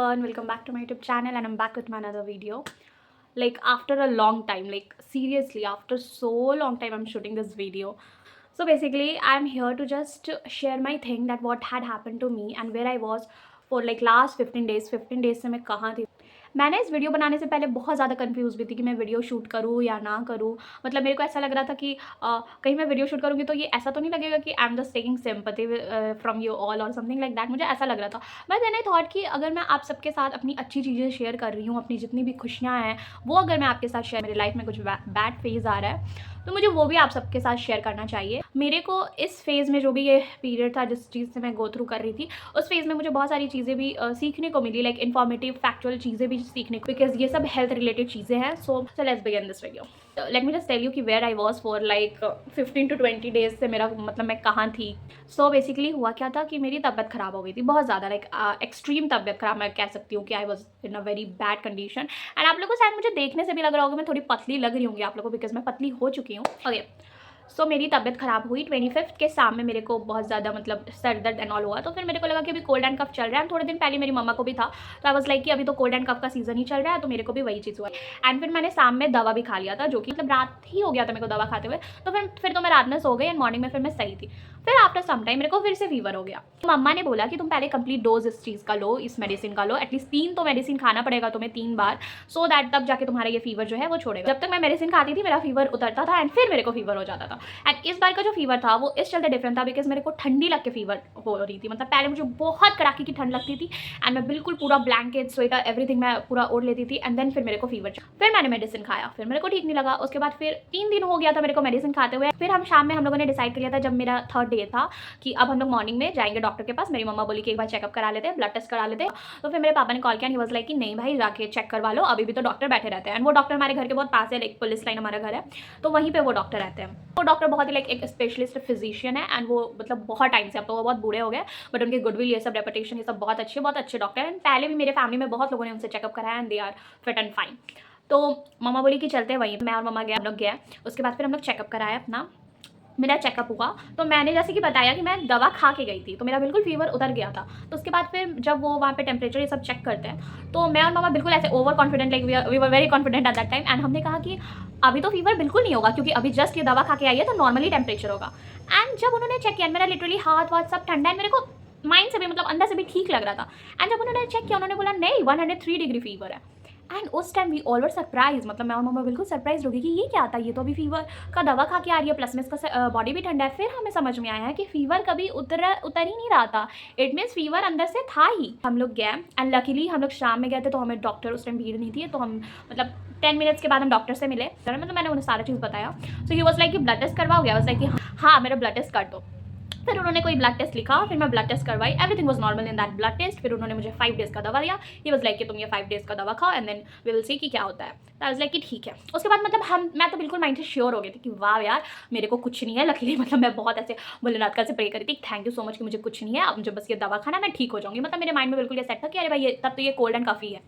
everyone, welcome back to my YouTube channel and I'm back with my another video. Like after a long time, like seriously after so long time I'm shooting this video. So basically I'm here to just share my thing that what had happened to me and where I was for like last 15 days. 15 days से मैं कहाँ थी। मैंने इस video बनाने से पहले बहुत ज़्यादा कंफ्यूज भी थी कि मैं वीडियो शूट करूँ या ना करूँ। मतलब मेरे को ऐसा लग रहा था कि कहीं मैं वीडियो शूट करूँगी तो ये ऐसा तो नहीं लगेगा कि I am just taking sympathy from you all और समथिंग लाइक दैट। मुझे ऐसा लग रहा था। बट देन आई थॉट कि अगर मैं आप सबके साथ अपनी अच्छी चीज़ें शेयर कर रही हूँ, अपनी जितनी भी खुशियाँ हैं वो अगर मैं आपके साथ शेयर, मेरी लाइफ में कुछ बैड फेज़ आ रहा है तो मुझे वो भी आप सबके साथ शेयर करना चाहिए। मेरे को इस फेज़ में जो भी ये पीरियड था जिस चीज़ से मैं गो थ्रू कर रही थी, उस फेज़ में मुझे बहुत सारी चीज़ें भी सीखने को मिली, लाइक इन्फॉर्मेटिव फैक्चुअल चीज़ें भी सीखने को, बिकॉज ये सब हेल्थ रिलेटेड चीज़ें हैं। So let's begin this video. Let me just tell you कि where I was for like 15 to 20 days से मेरा मतलब मैं कहाँ थी। सो बेसिकली हुआ क्या था कि मेरी तबीयत ख़राब हो गई थी बहुत ज़्यादा, लाइक एक्सट्रीम तबीयत ख़राब मैं कह सकती हूँ कि I was in a very bad condition. And आप लोगों को शायद मुझे देखने से भी लग रहा होगा मैं थोड़ी पतली लग रही होंगी आप लोगों को, बिकॉज मैं पतली हो चुकी हूँ। ओके, सो मेरी तबीयत ख़राब हुई 25 के शाम में। मेरे को बहुत ज़्यादा मतलब सर दर्द एंड ऑल हुआ, तो फिर मेरे को लगा कि अभी कोल्ड एंड कफ चल रहा है। थोड़े दिन पहले मेरी मम्मा को भी था, तो आई वाज लाइक कि अभी तो कोल्ड एंड कफ का सीज़न ही चल रहा है, तो मेरे को भी वही चीज़ हुआ। एंड फिर मैंने शाम में दवा भी खा लिया था, जो कि मतलब रात ही हो गया था मेरे को दवा खाते हुए। तो फिर तो मैं रात में सो गई एंड मॉर्निंग में फिर मैं सही थी। फिर आफ्टर सम टाइम मेरे को फिर से फीवर हो गया। मम्मा ने बोला कि तुम पहले कंप्लीट डोज इस चीज़ का लो, इस मेडिसिन का लो, एटलीस्ट 3 तो मेडिसिन खाना पड़ेगा तुम्हें 3 बार, सो दैट तब जाके तुम्हारा ये फीवर जो है वो छोड़ेगा। जब तक मैं मेडिसिन खाती थी मेरा फीवर उतरता था एंड फिर मेरे को फीवर हो जाता था। एंड इस बार का जो फीवर था वो इस चलते डिफरेंट था बिकॉज मेरे को ठंडी लग के फीवर हो रही थी। मतलब पहले मुझे बहुत कड़ाके की ठंड लगती थी एंड मैं बिल्कुल पूरा ब्लैंकेट स्वेटर एवरीथिंग मैं पूरा ओढ़ लेती थी। एंड देन फिर मेरे को फीवर, फिर मैंने मेडिसिन खाया, फिर मेरे को ठीक नहीं लगा। उसके बाद फिर 3 दिन हो गया था मेरे को मेडिसिन खाते हुए। फिर हम शाम में हम लोगों ने डिसाइड कर लिया था, जब मेरा 3rd डे था, कि अब हम लोग मॉर्निंग में जाएंगे डॉक्टर के पास। मेरी मम्मा बोली कि एक बार चेकअप करा लेते हैं, ब्लड टेस्ट करा लेते हैं। तो फिर मेरे पापा ने कॉल किया, ही वाज लाइक कि नहीं भाई जाके चेक करवा लो, अभी भी तो डॉक्टर बैठे रहते हैं। एंड वो डॉक्टर हमारे घर के बहुत पास है, लाइक पुलिस लाइन हमारा घर है, तो वहीं पे वो डॉक्टर रहते हैं। वो डॉक्टर बहुत ही लाइक एक स्पेशलिस्ट फिजिशियन है एंड वो मतलब बहुत टाइम से, अब तो वो बहुत बूढ़े हो गए, बट उनके गुडविल ये सब रेपुटेशन ये सब बहुत अच्छे डॉक्टर हैं। पहले भी मेरे फैमिली में बहुत लोगों ने उनसे चेकअप कराया and they are fit and fine. तो मम्मा बोली कि चलते हैं वहीं, मैं और मम्मा गए, हम लोग गए। उसके बाद फिर हम लोग चेकअप कराया अपना। मेरा चेकअप हुआ तो मैंने जैसे कि बताया कि मैं दवा खा के गई थी, तो मेरा बिल्कुल फीवर उतर गया था। तो उसके बाद फिर जब वो वहाँ पे टेम्परेचर ये सब चेक करते हैं, तो मैं और मामा बिल्कुल ऐसे over confident, like we were very confident at that time. And हमने कहा कि अभी तो फीवर बिल्कुल नहीं होगा क्योंकि अभी जस्ट ये दवा खा के आई है तो नॉर्मली टेम्परेचर होगा। एंड जब उन्होंने चेक किया, मेरा लिटरली हाथ वाथ सब ठंडा है, मेरे को माइंड से भी मतलब अंदर से भी ठीक लग रहा था। एंड जब उन्होंने चेक किया उन्होंने बोला नहीं 103 डिग्री फीवर है। एंड उस time we all were surprise, मतलब मैं और मम्मा बिल्कुल सरप्राइज हो गई कि ये क्या आता है, ये तो अभी फीवर का दवा खा के आ रही है, प्लस में इसका बॉडी भी ठंडा है। फिर हमें समझ में आया है कि फीवर कभी उतर ही नहीं रहा था, इट मीन्स फीवर अंदर से था ही। हम लोग गए एंड लकीली हम लोग शाम में गए थे, तो हमें डॉक्टर उस टाइम भीड़ नहीं थी, तो हम मतलब 10 मिनट्स के बाद हम डॉक्टर से मिले। मतलब मैंने उन्हें सारा चीज़ बताया। सो ही वॉज लाइक कि ब्लड टेस्ट करवाओगे? आई वाज लाइक कि हाँ मेरा ब्लड टेस्ट कर दो। फिर उन्होंने कोई ब्लड टेस्ट लिखा, फिर मैं ब्लड टेस्ट करवाई, everything was normal in that blood test. फिर उन्होंने मुझे 5 डेज़ का दवा दिया। ही वाज लाइक कि तुम ये 5 डेज़ का दवा खाओ and then we will see कि क्या होता है। तो आई वाज लाइक कि ठीक है। उसके बाद मतलब मैं तो बिल्कुल माइंड से श्योर हो गई थी कि वाह यार मेरे को कुछ नहीं है। लकीली मतलब मैं बहुत ऐसे भोलेनाथ से प्रे करी थी, थैंक यू सो मच कि मुझे कुछ नहीं है, अब मुझे बस ये दवा खाना, मैं ठीक हो जाऊँगी। मतलब मेरे माइंड में बिल्कुल ये सेट था कि अरे भाई ये तब तो ये कोल्ड एंड कफ़ी है।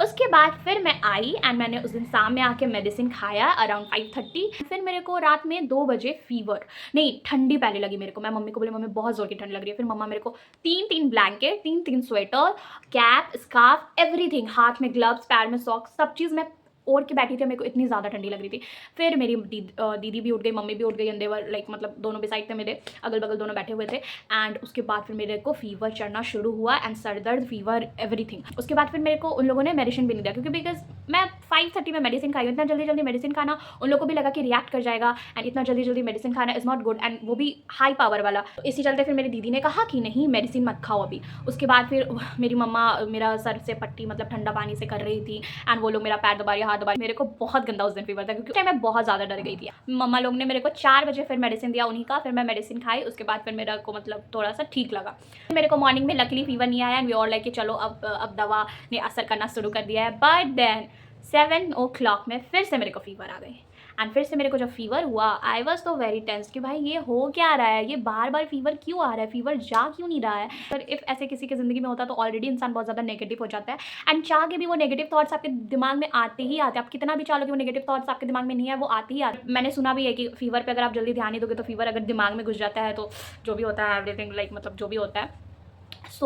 उसके बाद फिर मैं आई एंड मैंने उस दिन शाम में आके मेडिसिन खाया अराउंड 5:30। फिर मेरे को रात में 2 बजे फीवर, नहीं ठंडी पहले लगी मेरे को। मैं मम्मी को बोली मम्मी बहुत जोर की ठंड लग रही है। फिर मम्मा मेरे को 3 blanket, 3 sweater, cap, scarf, everything, हाथ में ग्लव्स, पैर में सॉक्स, सब चीज़ मैं ओढ़ के बैठी थी। मेरे को इतनी ज़्यादा ठंडी लग रही थी। फिर मेरी दीदी भी उठ गई, मम्मी भी उठ गई, एंड देवर लाइक मतलब दोनों भी साइड थे, मेरे अगल बगल दोनों बैठे हुए थे। एंड उसके बाद फिर मेरे को फीवर चढ़ना शुरू हुआ एंड सर दर्द, फीवर, एवरीथिंग। उसके बाद फिर मेरे को उन लोगों ने मेडिसिन भी नहीं दिया क्योंकि बिकॉज मैं 5:30 में मेडिसिन खाई हूँ। इतना जल्दी मेडिसिन खाना उन लोगों को भी लगा कि रिएक्ट कर जाएगा एंड इतना जल्दी मेडिसिन खाना इज़ नॉट गुड, एंड वो भी हाई पावर वाला। तो इसी चलते फिर मेरी दीदी ने कहा कि नहीं मेडिसिन मत खाओ अभी। उसके बाद फिर मेरी मम्मा मेरा सर से पट्टी मतलब ठंडा पानी से कर रही थी एंड वो लोग मेरा पैर दबा रही, हाथ दबा रही। मेरे को बहुत गंदा उस दिन फीवर था क्योंकि मैं बहुत ज़्यादा डर गई थी। मम्मा लोग ने मेरे को 4 बजे फिर मेडिसिन दिया उन्हीं का। फिर मैं मेडिसिन खाई, उसके बाद फिर मेरे को मतलब थोड़ा सा ठीक लगा। मेरे को मॉर्निंग में लकीली फीवर नहीं आया एंड वी ऑल लाइक कि चलो अब दवा ने असर करना शुरू कर दिया है। बट देन 7 o'clock में फिर से मेरे को फीवर आ गई एंड फिर से मेरे को जब फीवर हुआ आई वॉज तो वेरी टेंस कि भाई ये हो क्या रहा है, ये बार बार फीवर क्यों आ रहा है, फीवर जा क्यों नहीं रहा है। पर इफ़ ऐसे किसी की ज़िंदगी में होता तो ऑलरेडी इंसान बहुत ज़्यादा नेगेटिव हो जाता है एंड चाह के भी वो नेगेटिव थॉट्स आपके दिमाग में आते ही आते हैं। आप कितना भी चाह लो कि वो नेगेटिव थॉट्स आपके दिमाग में नहीं है, वो आते ही आते। मैंने सुना भी है कि फीवर पर अगर आप जल्दी ध्यान नहीं दोगे तो फीवर अगर दिमाग में घुस जाता है तो जो भी होता है एवरीथिंग लाइक मतलब जो भी होता है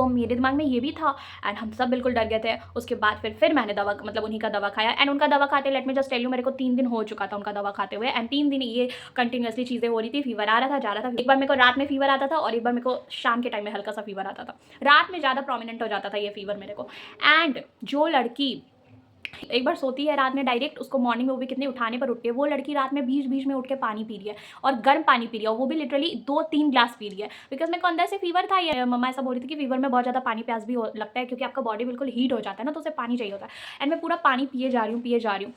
मेरे दिमाग में ये भी था एंड हम सब बिल्कुल डर गए थे। उसके बाद फिर मैंने दवा मतलब उन्हीं का दवा खाया एंड उनका दवा खाते let me just tell you मेरे को 3 दिन हो चुका था उनका दवा खाते हुए एंड 3 दिन ये कंटिन्यूसली चीज़ें हो रही थी। फीवर आ रहा था, जा रहा था। एक बार मेरे को रात में फीवर आता था और एक बार मेरे को शाम के टाइम में हल्का सा फीवर आता था। रात में ज़्यादा प्रोमिनेंट हो जाता था ये फीवर मेरे को। एंड जो लड़की एक बार सोती है रात में डायरेक्ट, उसको मॉर्निंग में वो भी कितने उठाने पर उठती है, वो लड़की रात में बीच बीच में उठ के पानी पी रही है और गर्म पानी पी रही है, वो भी लिटरली 2-3 ग्लास पी रही है। बिकॉज मेरे को अंदर से फीवर था। ये मम्मा ऐसा बोल रही थी कि फीवर में बहुत ज़्यादा पानी प्यास भी लगता है क्योंकि आपका बॉडी बिल्कुल हीट हो जाता है ना, तो उसे पानी चाहिए होता है। एंड मैं पूरा पानी पिए जा रही हूँ।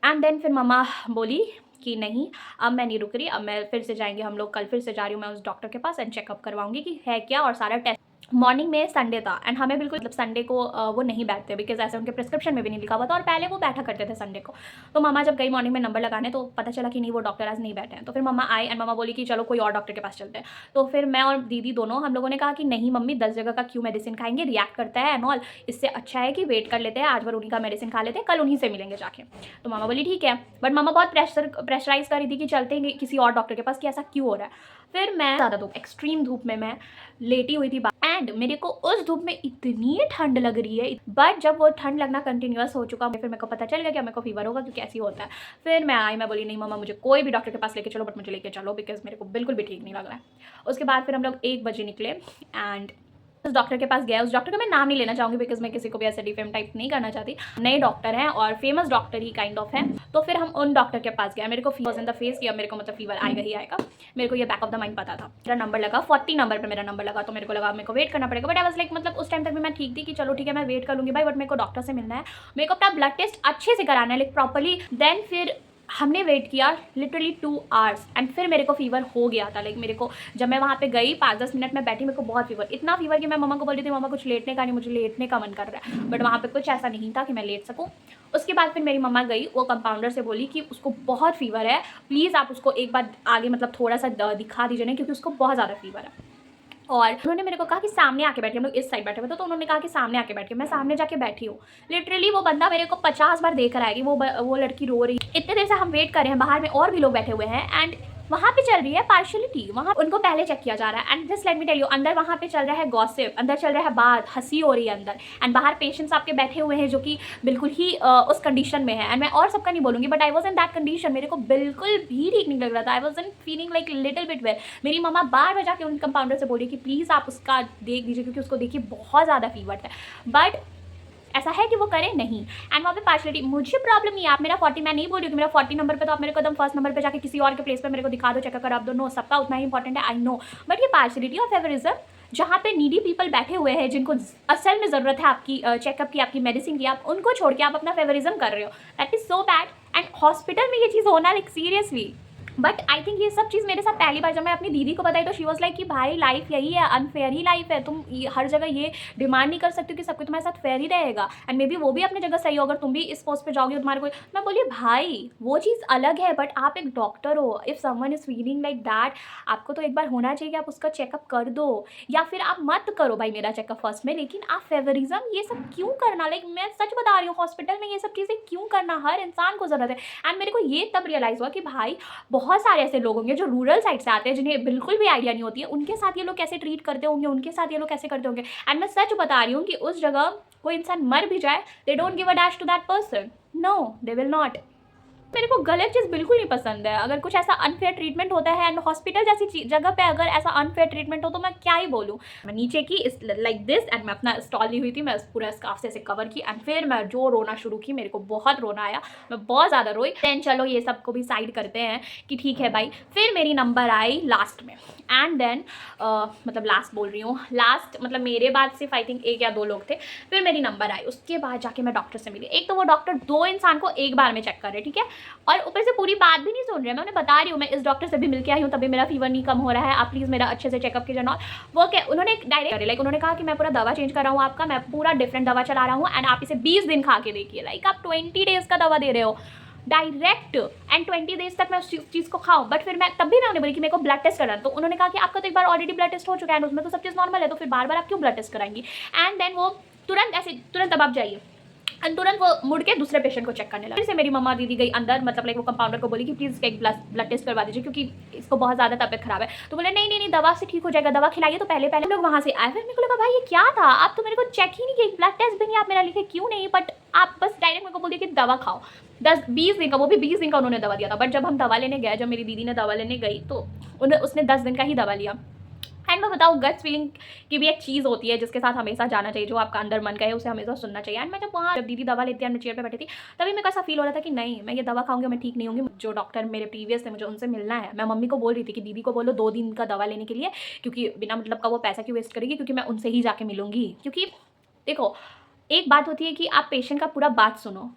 एंड देन फिर मम्मा बोली कि नहीं अब मैं नहीं रुक रही, अब मैं फिर से जाएंगे हम लोग, कल फिर से जा रही हूँ मैं उस डॉक्टर के पास एंड चेकअप करवाऊंगी कि है क्या और सारा टेस्ट। मॉर्निंग में संडे था एंड हमें बिल्कुल मतलब संडे को वो नहीं बैठते बिकॉज ऐसे उनके प्रिस्क्रिप्शन में भी नहीं लिखा हुआ था और पहले वो बैठा करते थे संडे को। तो मम्मा जब गई मॉर्निंग में नंबर लगाने तो पता चला कि नहीं वो डॉक्टर आज नहीं बैठे हैं। तो फिर मम्मा आई एंड मम्मा बोली कि चलो कोई और डॉक्टर के पास चलते हैं। तो फिर मैं और दीदी दोनों हम लोगों ने कहा कि नहीं मम्मी 10 जगह का क्यों मेडिसिन खाएंगे, रिएक्ट करता है एंड ऑल, इससे अच्छा है कि वेट कर लेते हैं, आज भर उन्हीं का मेडिसिन खा लेते हैं, कल उन्हीं से मिलेंगे जाके। तो मामा बोली ठीक है, बट मामा बहुत प्रेशराइज कर रही थी कि चलते हैं किसी और डॉक्टर के पास कि ऐसा क्यों हो रहा है। फिर मैं ज़्यादा धूप, एक्सट्रीम धूप में मैं लेटी हुई थी एंड मेरे को उस धूप में इतनी ठंड लग रही है, बट जब वो ठंड लगना कंटिन्यूअस हो चुका फिर मेरे को पता चल गया कि मेरे को फीवर होगा क्योंकि ऐसी होता है। फिर मैं आई, मैं बोली नहीं मम्मा मुझे कोई भी डॉक्टर के पास लेके चलो, बट मुझे लेके चलो बिकॉज मेरे को बिल्कुल भी ठीक नहीं लग रहा है। उसके बाद फिर हम लोग 1 बजे निकले एंड उस डॉक्टर के पास गया। उस डॉक्टर का मैं नाम नहीं लेना चाहूँगी बिकॉज मैं किसी को भी ऐसे डिफेम टाइप नहीं करना चाहती। नए डॉक्टर हैं और famous doctor he kind of है। तो फिर हम उन डॉक्टर के पास गए। मेरे को फीवर इन द फेस किया, मेरे को मतलब फीवर आएगा ही आएगा, मेरे को ये बैक ऑफ द माइंड पता था। मेरा नंबर लगा 40 नंबर पर मेरा नंबर लगा, तो मेरे को लगा मेरे को वेट करना पड़ेगा। बट आई वाज लाइक मतलब उस टाइम तक भी मैं ठीक थी कि चलो ठीक है मैं वेट कर लूँगी भाई, बट मेरे को डॉक्टर से मिलना है, मेरे को अपना ब्लड टेस्ट अच्छे से कराना है लाइक प्रॉपरली। देन फिर हमने वेट किया लिटरली 2 आवर्स एंड फिर मेरे को फीवर हो गया था। लाइक मेरे को जब मैं वहाँ पे गई 5-10 मिनट में बैठी, मेरे को बहुत फीवर, इतना फीवर कि मैं मम्मा को बोल रही थी मम्मा कुछ लेटने का नहीं, मुझे लेटने का मन कर रहा है, बट वहाँ पे कुछ ऐसा नहीं था कि मैं लेट सकूँ। उसके बाद फिर मेरी मम्मा गई, वो कंपाउंडर से बोली कि उसको बहुत फीवर है, प्लीज़ आप उसको एक बार आगे मतलब थोड़ा सा दिखा दीजिए ना क्योंकि उसको बहुत ज़्यादा फीवर है। और उन्होंने मेरे को कहा कि सामने आके बैठिए, हम लोग इस साइड बैठे हुए थे तो उन्होंने कहा कि सामने आके बैठिए। मैं सामने जाके बैठी हूँ। लिटरली वो बंदा मेरे को 50 बार देख रहा है कि वो लड़की रो रही है। इतने देर से हम वेट कर रहे हैं, बाहर में और भी लोग बैठे हुए हैं एंड वहाँ पे चल रही है पार्शलिटी, वहाँ उनको पहले चेक किया जा रहा है। And just let me tell you, अंदर वहाँ पे चल रहा है गॉसिप, अंदर चल रहा है बात, हंसी हो रही है अंदर एंड बाहर पेशेंट्स आपके बैठे हुए हैं जो कि बिल्कुल ही उस कंडीशन में है। एंड मैं और सबका नहीं बोलूँगी but I was in that condition, मेरे को बिल्कुल भी ठीक नहीं लग रहा था। I was in feeling like little bit well. मेरी मम्मा बार बार जाके उन कंपाउंडर से बोली कि प्लीज़ आप उसका देख दीजिए क्योंकि उसको देखिए बहुत ज़्यादा फीवर था, बट ऐसा है कि वो करे नहीं। एंड वहाँ पे पार्शलिटी, मुझे प्रॉब्लम नहीं है, आप मेरा 40, मैं नहीं बोल रही हूँ कि मेरा 40 नंबर पे तो आप मेरे को एकदम फर्स्ट नंबर पे जाके किसी और के प्लेस पे मेरे को दिखा दो, चेकअप करा दो, नो सबका उतना ही इंपॉर्टेंट है, आई नो। बट ये पार्शलिटी और फेवरिज्म जहाँ पे नीडी पीपल बैठे हुए हैं जिनको असल में ज़रूरत है आपकी चेकअप की, आपकी मेडिसिन की, आप उनको छोड़ के आप अपना फेवरिज्म कर रहे हो, that is so bad. And hospital में ये चीज़ होना like seriously. But I think ये सब चीज़ मेरे साथ पहली बार जब मैं अपनी दीदी को बताई तो शी वॉज लाइक कि भाई लाइफ यही है, अनफेयर ही लाइफ है, तुम हर जगह ये डिमांड नहीं कर सकते कि सब कुछ तुम्हारे साथ फेयर ही रहेगा। एंड मे बी वो भी अपनी जगह सही हो, अगर तुम भी इस पोस्ट पे जाओगे तो तुम्हारे को। मैं बोली भाई वो चीज़ अलग है बट आप एक डॉक्टर हो, if someone is feeling like that आपको तो एक बार होना चाहिए कि आप उसका चेकअप कर दो, या फिर आप मत करो भाई मेरा चेकअप फर्स्ट में, लेकिन आप फेवरिज्म ये सब क्यों करना। लाइक मैं सच बता रही हूँ, हॉस्पिटल में ये सब चीज़ें क्यों करना, हर इंसान को ज़रूरत है। एंड मेरे को ये तब रियलाइज़ हुआ कि भाई बहुत सारे ऐसे लोग होंगे जो रूरल साइड से आते हैं जिन्हें बिल्कुल भी आइडिया नहीं होती है, उनके साथ ये लोग कैसे ट्रीट करते होंगे, उनके साथ ये लोग कैसे करते होंगे। एंड मैं सच बता रही हूँ कि उस जगह कोई इंसान मर भी जाए, they don't give a dash to that person, no they will not. मेरे को गलत चीज़ बिल्कुल नहीं पसंद है। अगर कुछ ऐसा अनफेयर ट्रीटमेंट होता है एंड हॉस्पिटल जैसी जगह पे अगर ऐसा अनफेयर ट्रीटमेंट हो तो मैं क्या ही बोलूँ। मैं नीचे की इस लाइक दिस एंड मैं अपना स्टॉल ली हुई थी, मैं पूरा स्कार्फ से ऐसे कवर की एंड फिर मैं जो रोना शुरू की, मेरे को बहुत रोना आया, मैं बहुत ज़्यादा रोई। देन चलो ये सब को भी साइड करते हैं कि ठीक है भाई। फिर मेरी नंबर आई लास्ट में एंड देन मतलब लास्ट बोल रही हूँ, लास्ट मतलब मेरे बाद सिर्फ आई थिंक 1 या 2 लोग थे। फिर मेरी नंबर आई, उसके बाद जाके मैं डॉक्टर से मिली। एक तो वो डॉक्टर 2 इंसान को एक बार में चेक कर रहे, ठीक है, और ऊपर से पूरी बात भी नहीं सुन रहे। मैं उन्हें बता रही हूँ मैं इस डॉक्टर से भी मिलके आई हूँ तभी मेरा फीवर नहीं कम हो रहा है, आप प्लीज़ मेरा अच्छे से चेकअप कीजिए ना। वो क्या उन्होंने डायरेक्ट लाइक उन्होंने कहा कि मैं पूरा दवा चेंज कर रहा हूँ आपका, मैं पूरा डिफरेंट दवा चला रहा हूँ एंड आप इसे 20 दिन खा के देखिए। लाइक आप 20 डेज़ का दवा दे रहे हो डायरेक्ट एंड 20 डेज तक मैं उस चीज़ को खाऊं। बट फिर मैं तब भी मैं उन्हें बोली कि मेरे को ब्लड टेस्ट कराना, तो उन्होंने कहा कि आपका तो एक बार ऑलरेडी ब्लड टेस्ट हो चुका है, उसमें तो सब चीज़ नॉर्मल है, तो फिर बार बार आप क्यों ब्लड टेस्ट कराएंगी। एंड देन वो तुरंत दबाव जाइए एंड तुरंत वो मुड़ के दूसरे पेशेंट को चेक करने लगा। फिर से मेरी मम्मा दीदी गई अंदर, मतलब लाइक वो कंपाउंडर को बोली कि प्लीज़ एक ब्लड टेस्ट करवा दीजिए क्योंकि इसको बहुत ज़्यादा तबियत खराब है। तो बोले नहीं नहीं नहीं, दवा से ठीक हो जाएगा, दवा खिलाइए। तो पहले पहले लोग वहाँ से आए। फिर मेरे को लगा भाई ये क्या था, आप तो मेरे को चेक ही नहीं किए, ब्लड टेस्ट भी नहीं आप मेरा लिखे, क्यों नहीं, बट आप बस डायरेक्ट मेरे को बोलिए कि दवा खाओ। 10-20 दिन का, वो भी 20 दिन का उन्होंने दवा दिया था। बट जब हम दवा लेने गए, जब मेरी दीदी ने दवा लेने गई तो उसने 10 दिन का ही दवा लिया। एंड मैं बताऊँ, गट्स फीलिंग की भी एक चीज़ होती है जिसके साथ हमेशा जाना चाहिए, जो आपका अंदर मन का है उसे हमेशा सुनना चाहिए। एंड मैं जब दीदी दवा लेती है, मैं चेयर पे बैठी थी, तभी मेरे को ऐसा फील हो रहा था कि नहीं, मैं ये दवा खाऊंगी मैं ठीक नहीं होंगी। जो डॉक्टर मेरे प्रीवियस थे, मुझे उनसे मिलना है। मैं मम्मी को बोल रही थी कि दीदी को बोलो 2 दिन का दवा लेने के लिए, क्योंकि बिना मतलब का वो पैसा क्यों वेस्ट करेगी, क्योंकि मैं उनसे ही जाके मिलूंगी। क्योंकि देखो, एक बात होती है कि आप पेशेंट का पूरा बात सुनो,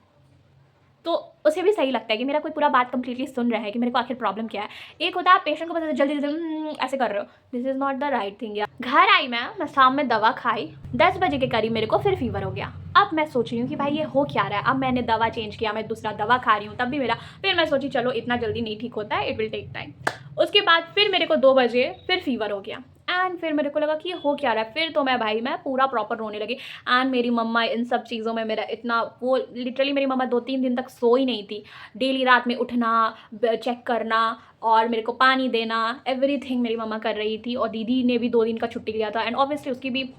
तो उसे भी सही लगता है कि मेरा कोई पूरा बात कंप्लीटली सुन रहा है कि मेरे को आखिर प्रॉब्लम क्या है। एक होता है आप पेशेंट को बस जल्दी जल्दी ऐसे कर रहे हो, this is not the right thing. यार घर आई मैं शाम में दवा खाई, 10 बजे के करीब मेरे को फिर फीवर हो गया। अब मैं सोच रही हूँ कि भाई ये हो क्या रहा है। अब मैंने दवा चेंज किया, मैं दूसरा दवा खा रही हूँ, तब भी मेरा, फिर मैं सोची चलो इतना जल्दी नहीं ठीक होता है, इट विल टेक टाइम। उसके बाद फिर मेरे को 2 बजे फिर फीवर हो गया। एंड फिर मेरे को लगा कि ये हो क्या रहा है। फिर तो मैं पूरा प्रॉपर रोने लगी। एंड मेरी मम्मा इन सब चीज़ों में मेरा इतना, वो लिटरली मेरी मम्मा 2-3 दिन तक सो ही नहीं थी। डेली रात में उठना, चेक करना और मेरे को पानी देना, एवरीथिंग मेरी मम्मा कर रही थी। और दीदी ने भी 2 दिन का छुट्टी लिया था। एंड ऑब्वियसली उसकी भी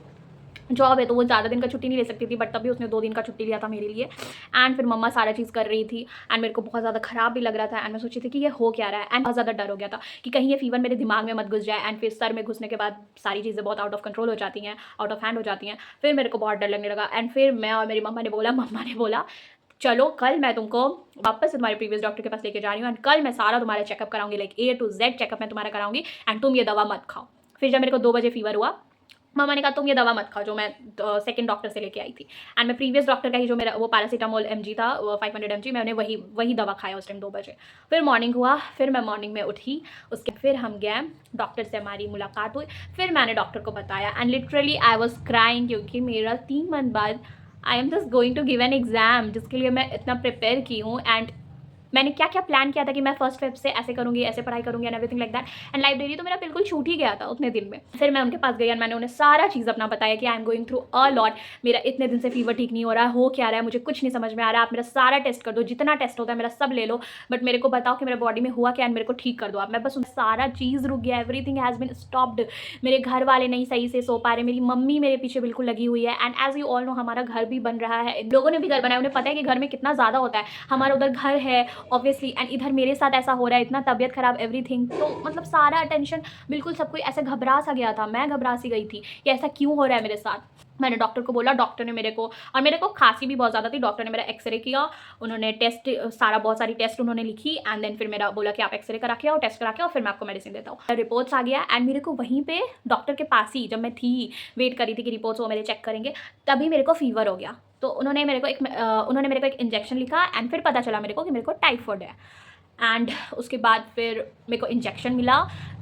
जॉब है तो वो ज़्यादा दिन का छुट्टी नहीं ले सकती थी, बट तभी उसने 2 दिन का छुट्टी लिया था मेरे लिए। एंड फिर मम्मा सारा चीज़ कर रही थी। एंड मेरे को बहुत ज़्यादा ख़राब भी लग रहा था। एंड मैं सोची थी कि ये हो क्या रहा है। एंड बहुत ज़्यादा डर हो गया था कि कहीं ये फीवर मेरे दिमाग में मत घुस जाए। एंड फिर सर में घुसने के बाद सारी चीज़ें बहुत आउट ऑफ कंट्रोल हो जाती हैं, आउट ऑफ हैंड हो जाती हैं। फिर मेरे को बहुत डर लगने लगा। एंड फिर मैं और मेरी मम्मा ने बोला चलो कल मैं तुमको वापस से तुम्हारे प्रीवियस डॉक्टर के पास लेके जा रही हूँ। एंड कल मैं सारा तुम्हारा चेकअप कराऊंगी, like A to Z checkup मैं तुम्हारा कराऊंगी। एंड तुम ये दवा मत खाओ। फिर जब मेरे को 2 बजे फीवर हुआ, मम्मा ने कहा तुम ये दवा मत खाओ जो मैं सेकंड डॉक्टर से लेके आई थी। एंड मैं प्रीवियस डॉक्टर का ही जो मेरा वो पैरासीटामोल mg था, 500 mg, मैंने वही दवा खाया उस टाइम 2 बजे। फिर मॉर्निंग हुआ, फिर मैं मॉर्निंग में उठी, उसके फिर हम गए डॉक्टर से, हमारी मुलाकात हुई। फिर मैंने डॉक्टर को बताया and literally I was crying, क्योंकि मेरा 3 मंथ बाद I am just going to give an exam जिसके लिए मैं इतना प्रिपेयर की हूँ। एंड मैंने क्या क्या प्लान किया था कि मैं फर्स्ट फेब से ऐसे करूँगी, ऐसे पढ़ाई करूँगी and everything like that. And library तो मेरा बिल्कुल छूट ही गया था उतने दिन में। फिर मैं उनके पास गई और मैंने उन्हें सारा चीज़ अपना बताया कि I am going through a lot, मेरा इतने दिन से फीवर ठीक नहीं हो रहा है, हो क्या रहा है, मुझे कुछ नहीं समझ में आ रहा है, आप मेरा सारा टेस्ट कर दो, जितना टेस्ट होता है मेरा सब ले लो, बट मेरे को बताओ कि मेरे बॉडी में हुआ क्या, एंड मेरे को ठीक कर दो आप। मैं बस सारा चीज़ रुक गया, एवरीथिंग हैज़ बीन स्टॉप्ड। मेरे घर वाले नहीं सही से सो पा रहे, मेरी मम्मी मेरे पीछे बिल्कुल लगी हुई है। And as you all know हमारा घर भी बन रहा है, लोगों ने भी घर बनाया, उन्हें पता है कि घर में कितना ज़्यादा होता है। हमारा उधर घर है ऑब्वियसली, एंड इधर मेरे साथ ऐसा हो रहा है, इतना तबीयत खराब, एवरीथिंग। तो मतलब सारा अटेंशन बिल्कुल सब कोई ऐसे घबरा सा गया था, मैं घबरा सी गई थी कि ऐसा क्यों हो रहा है मेरे साथ। मैंने डॉक्टर को बोला, डॉक्टर ने मेरे को खांसी भी बहुत ज़्यादा थी, डॉक्टर ने मेरा एक्सरे किया, उन्होंने टेस्ट बहुत सारी टेस्ट उन्होंने लिखी। एंड देन फिर मेरा बोला कि आप एक्सरे करा के आओ, टेस्ट करा के आओ, फिर मैं आपको मेडिसिन देता हूँ। रिपोर्ट्स आ गया एंड मेरे को वहीं पे डॉक्टर के पास ही, जब मैं थी वेट करी थी कि रिपोर्ट्स वो मेरे चेक करेंगे, तभी मेरे को फीवर हो गया। तो उन्होंने मेरे को एक इंजेक्शन लिखा एंड फिर पता चला मेरे को कि मेरे को टाइफाइड है। एंड उसके बाद फिर मेरे को इंजेक्शन मिला।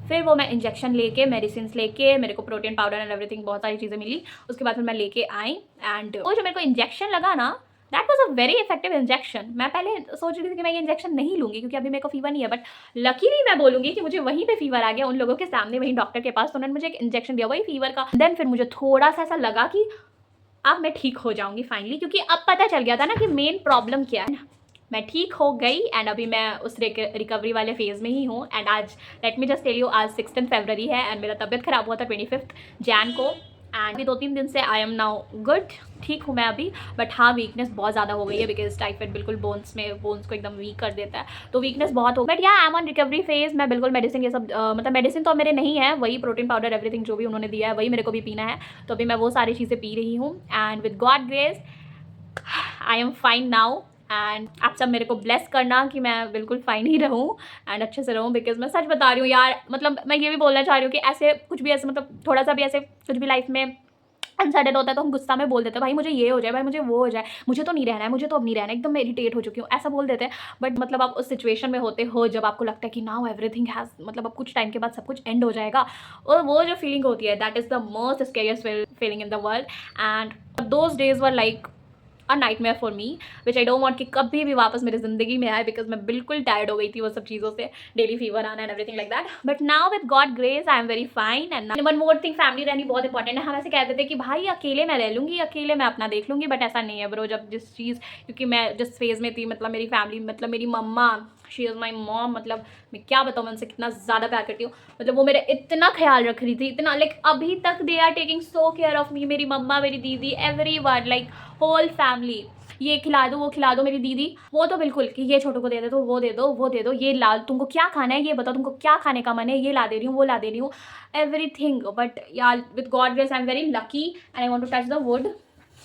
फिर वो मैं इंजेक्शन लेके, मेडिसिन लेके, मेरे को प्रोटीन पाउडर एंड एवरीथिंग बहुत सारी चीज़ें मिली। उसके बाद फिर मैं लेके आई एंड वो जो मेरे को इंजेक्शन लगा ना, that was a very effective injection. मैं पहले सोच रही थी कि मैं ये इंजेक्शन नहीं लूँगी क्योंकि अभी मेरे को फीवर नहीं है, बट लकीली मैं बोलूँगी कि मुझे वहीं पे फीवर आ गया उन लोगों के सामने, वहीं डॉक्टर के पास। तो उन्होंने मुझे एक इंजेक्शन दिया वही फीवर का। देन फिर मुझे थोड़ा सा ऐसा लगा कि अब मैं ठीक हो जाऊँगी फाइनली, क्योंकि अब पता चल गया था ना कि मेन प्रॉब्लम क्या है। मैं ठीक हो गई एंड अभी मैं उस रिकवरी वाले फेज़ में ही हूँ। एंड आज let me just tell you, आज 16 फरवरी है एंड मेरा तबीयत ख़राब हुआ था 25 जैन को। एंड अभी 2-3 दिन से आई एम नाउ गुड, ठीक हूँ मैं अभी। बट हाँ, वीकनेस बहुत ज़्यादा हो गई है बिकॉज टाइफाइड बिल्कुल बोन्स को एकदम वीक कर देता है, तो वीकनेस बहुत हो। बट या I M on recovery phase. मैं बिल्कुल मेडिसिन ये सब मतलब मेडिसिन तो मेरे नहीं है, वही प्रोटीन पाउडर एवरीथिंग जो भी उन्होंने दिया है वही मेरे को भी पीना है। तो अभी मैं वो सारी चीज़ें पी रही हूँ and with God grace I am fine now. And आप सब मेरे को ब्लेस करना कि मैं बिल्कुल फाइन ही रहूँ एंड अच्छे से रहूँ, बिकॉज मैं सच बता रही हूँ यार। मतलब मैं ये भी बोलना चाह रही हूँ कि ऐसे कुछ भी ऐसे मतलब थोड़ा सा भी ऐसे कुछ भी लाइफ में अनसर्टेन होता है तो हम गुस्सा में बोल देते हैं, भाई मुझे ये हो जाए, भाई मुझे वो हो जाए, मुझे तो नहीं रहना है, मुझे तो अब नहीं रहना है, एकदम मैं इरिटेट हो चुकी हूँ, ऐसा बोल देते हैं। बट मतलब आप उस सिचुएशन में होते हो जब आपको लगता है कि नाउ एवरीथिंग हैज़, मतलब अब कुछ टाइम के बाद सब कुछ एंड हो जाएगा, और वो जो फीलिंग होती है that is the most scariest feeling in the world. And those days were like a nightmare for me, which I don't want कि कभी भी वापस मेरी ज़िंदगी में आए, बिकॉज मैं बिल्कुल टायर्ड हो गई थी वो सब चीज़ों से, डेली फीवर आना and everything like that. But now with God grace I am very fine. And one more thing, family रहनी बहुत इंपॉर्टेंट है। हम ऐसे कहते थे कि भाई अकेले मैं रह लूँगी, अकेले मैं अपना देख लूँगी, बट ऐसा नहीं है ब्रो। जब जिस चीज़, क्योंकि मैं जिस फेज़ में थी, मतलब मेरी फैमिली, मतलब मेरी मम्मा, शी इज़ माई मॉम, मतलब मैं क्या बताऊँ, मैं उनसे कितना ज़्यादा प्यार करती हूँ। मतलब वो मेरा इतना ख्याल रख रही थी, इतना, लाइक अभी तक they are taking so care of me. मेरी मम्मा, मेरी दीदी, every one, like whole family. ये खिला दो, वो खिला दो। मेरी दीदी वो तो बिल्कुल कि ये छोटू को दे दो, वो दे दो, वो दे दो, ये ला, तुमको क्या खाना है ये बताओ, तुमको क्या खाने का मन है, ये ला दे रही हूँ, वो ला दे रही हूँ, एवरीथिंग। बट यार with God grace I am very lucky and I want to touch the wood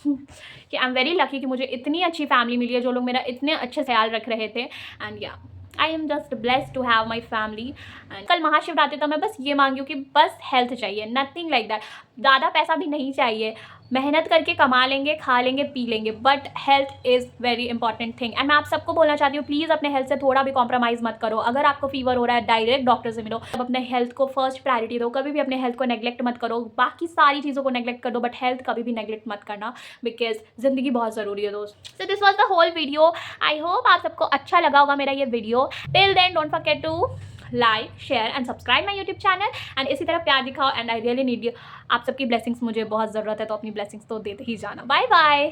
कि आई एम वेरी लकी कि मुझे इतनी अच्छी फैमिली मिली है, जो लोग मेरा इतने अच्छे ख्याल रख रहे थे। And yeah I am just blessed to have my family. And कल महाशिवरात्रि तो मैं बस ये मांगी हूँ कि बस हेल्थ चाहिए, नथिंग लाइक दैट। ज़्यादा पैसा भी नहीं चाहिए, मेहनत करके कमा लेंगे, खा लेंगे, पी लेंगे, but health is very important thing. And मैं आप सबको बोलना चाहती हूँ, प्लीज़ अपने हेल्थ से थोड़ा भी कॉम्प्रोमाइज़ मत करो। अगर आपको फीवर हो रहा है, डायरेक्ट डॉक्टर से मिलो। अब अपने हेल्थ को फर्स्ट प्रायोरिटी दो, कभी भी अपने हेल्थ को नेग्लेक्ट मत करो। बाकी सारी चीज़ों को नेग्लेक्ट कर दो, बट हेल्थ कभी भी नेग्लेक्ट मत करना, बिकॉज ज़िंदगी बहुत ज़रूरी है दोस्त। So this was the whole video. I hope आप सबको अच्छा लगा होगा मेरा ये वीडियो। Till then don't forget to like, share and subscribe my YouTube channel. And इसी तरह प्यार दिखाओ, and I really need you. आप सबकी ब्लेसिंग्स मुझे बहुत ज़रूरत है, तो अपनी ब्लेसिंग्स तो देते ही जाना। Bye bye.